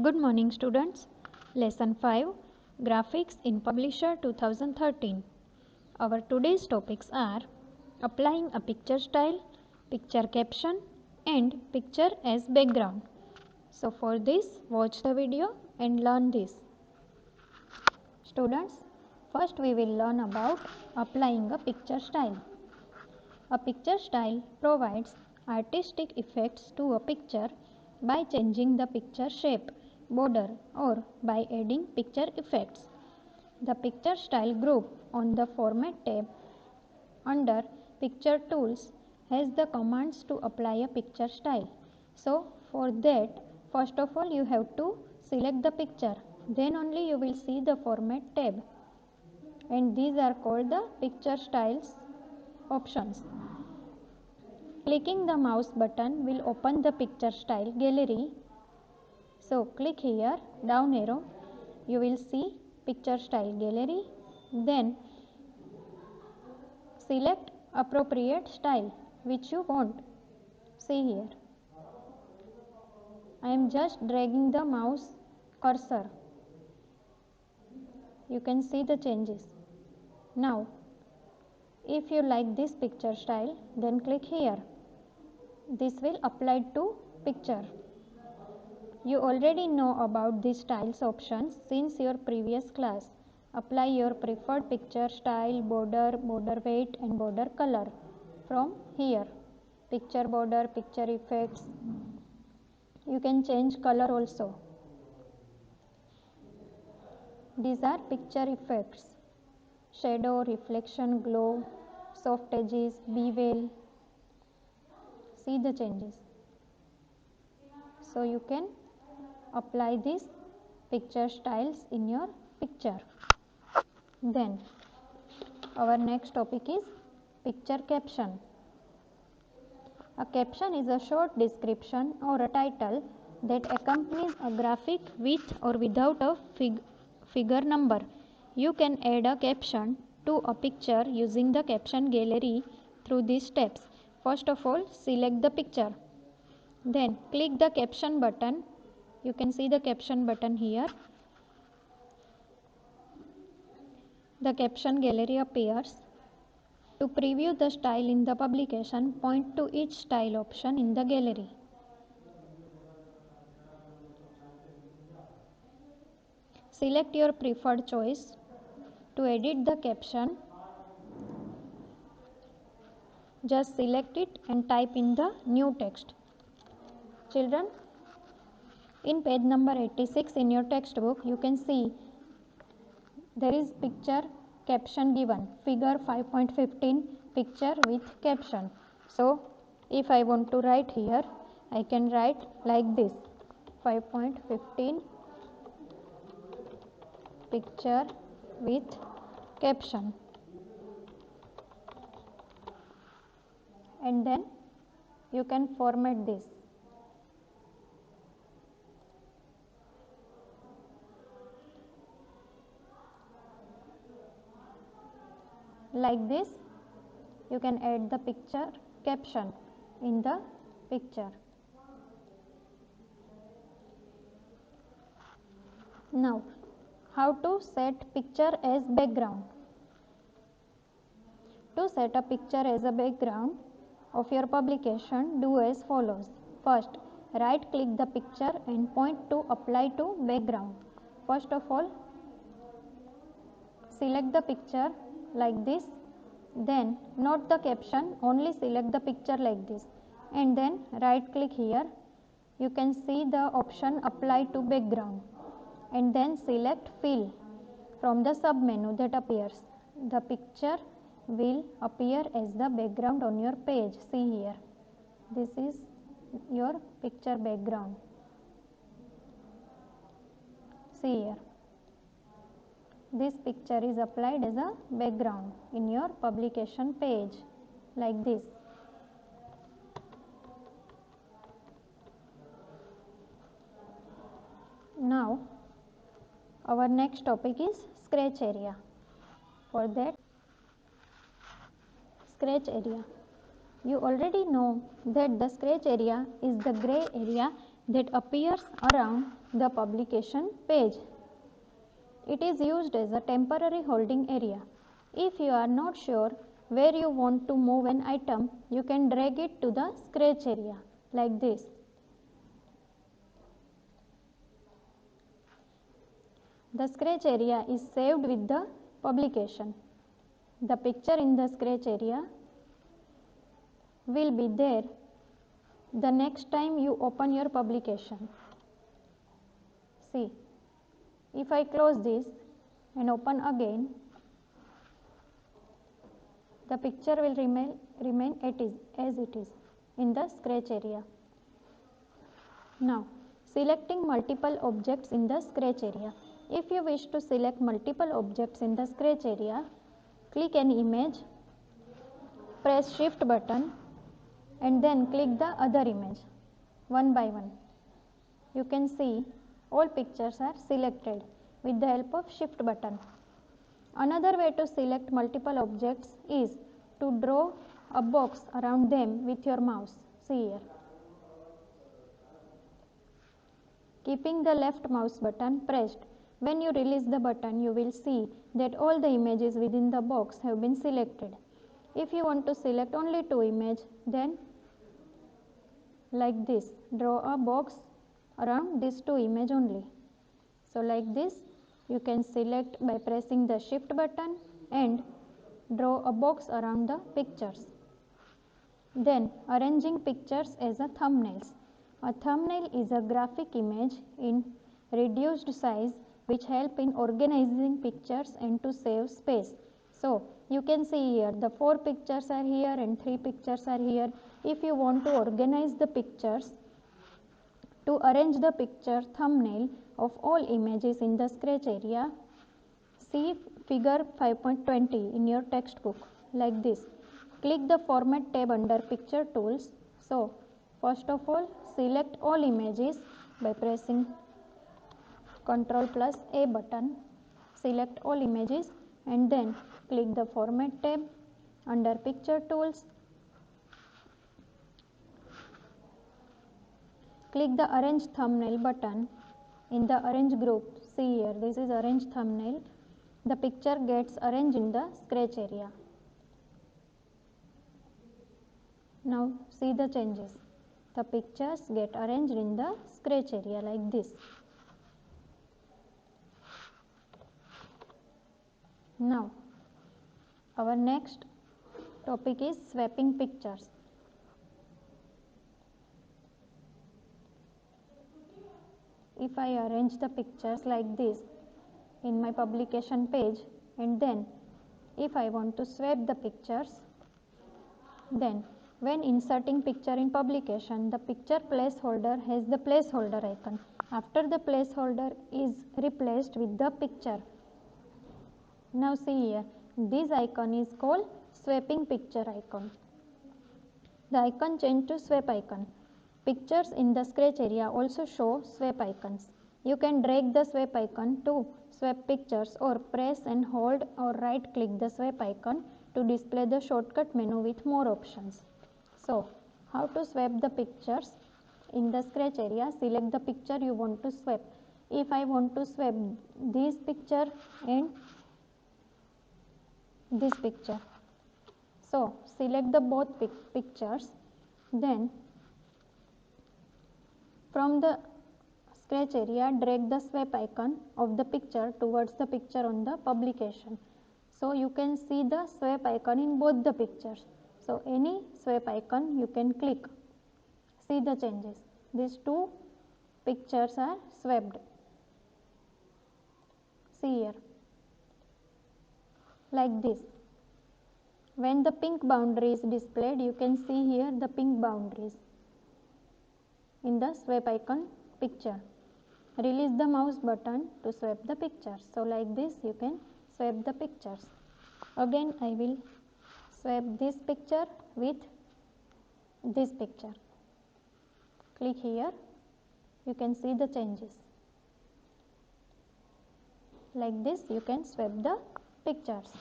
Good morning students. Lesson 5 Graphics in Publisher 2013. Our today's topics are applying a picture style, picture caption and picture as background. So for this watch the video and learn this. Students, first we will learn about applying a picture style. A picture style provides artistic effects to a picture by changing the picture shape, border or by adding picture effects. The picture style group on the Format tab under Picture Tools has the commands to apply a picture style. So for that, first of all you have to select the picture, then only you will see the Format tab, and these are called the picture styles options. Clicking the mouse button will open the picture style gallery. So click here, down arrow, you will see picture style gallery. Then select appropriate style which you want. See here, I am just dragging the mouse cursor. You can see the changes. Now if you like this picture style, then click here. This will apply to picture. You already know about these styles options since your previous class. Apply your preferred picture style, border, border weight and border color from here. Picture border, picture effects. You can change color also. These are picture effects. Shadow, reflection, glow, soft edges, bevel. See the changes. So you can apply these picture styles in your picture. Then our next topic is picture caption. A caption is a short description or a title that accompanies a graphic with or without a figure number. You can add a caption to a picture using the caption gallery through these steps. First of all, select the picture. Then click the caption button. You can see the caption button here. The caption gallery appears. To preview the style in the publication, point to each style option in the gallery. Select your preferred choice. To edit the caption, just select it and type in the new text. Children, in page number 86 in your textbook, you can see there is picture caption given, figure 5.15 picture with caption. So if I want to write here, I can write like this, 5.15 picture with caption, and then you can format this. Like this, you can add the picture caption in the picture. Now, how to set picture as background? To set a picture as a background of your publication, do as follows. First, right click the picture and point to apply to background. First of all, select the picture like this, then not the caption, only select the picture like this, and then right click here. You can see the option apply to background, and then select fill from the sub menu that appears. The picture will appear as the background on your page. See here, this is your picture background. See here, this picture is applied as a background in your publication page like this. Now our next topic is scratch area. For that, scratch area. You already know that the scratch area is the gray area that appears around the publication page. It is used as a temporary holding area. If you are not sure where you want to move an item, you can drag it to the scratch area like this. The scratch area is saved with the publication. The picture in the scratch area will be there the next time you open your publication. See, if I close this and open again, the picture will remain as it is in the scratch area. Now, selecting multiple objects in the scratch area. If you wish to select multiple objects in the scratch area, click an image, press shift button and then click the other image one by one. You can see all pictures are selected with the help of shift button. Another way to select multiple objects is to draw a box around them with your mouse. See here. Keeping the left mouse button pressed, when you release the button, you will see that all the images within the box have been selected. If you want to select only 2 images, then like this, draw a box around these 2 images only. So like this, you can select by pressing the shift button and draw a box around the pictures. Then arranging pictures as a thumbnails. A thumbnail is a graphic image in reduced size which help in organizing pictures and to save space. So you can see here the 4 pictures are here and 3 pictures are here. If you want to organize the pictures, to arrange the picture thumbnail of all images in the scratch area, see figure 5.20 in your textbook like this. Click the format tab under picture tools. So first of all, select all images by pressing Ctrl plus A button. Select all images and then click the format tab under picture tools. Click the arrange thumbnail button in the arrange group. See here, this is arrange thumbnail. The picture gets arranged in the scratch area. Now see the changes. The pictures get arranged in the scratch area like this. Now our next topic is swapping pictures. If I arrange the pictures like this in my publication page and then if I want to swap the pictures, then when inserting picture in publication, the picture placeholder has the placeholder icon. After the placeholder is replaced with the picture. Now see here, this icon is called swapping picture icon. The icon changed to swap icon. Pictures in the scratch area also show swap icons. You can drag the swap icon to swap pictures or press and hold or right click the swap icon to display the shortcut menu with more options. So, how to swap the pictures? In the scratch area, select the picture you want to swap. If I want to swap this picture and this picture, so select the both pictures, then from the scratch area drag the swap icon of the picture towards the picture on the publication. So you can see the swap icon in both the pictures. So any swap icon you can click. See the changes. These 2 pictures are swapped. See here. Like this. When the pink boundary is displayed, you can see here the pink boundaries in the swap icon picture. Release the mouse button to swap the pictures. So like this you can swap the pictures. Again I will swap this picture with this picture. Click here. You can see the changes. Like this you can swap the pictures.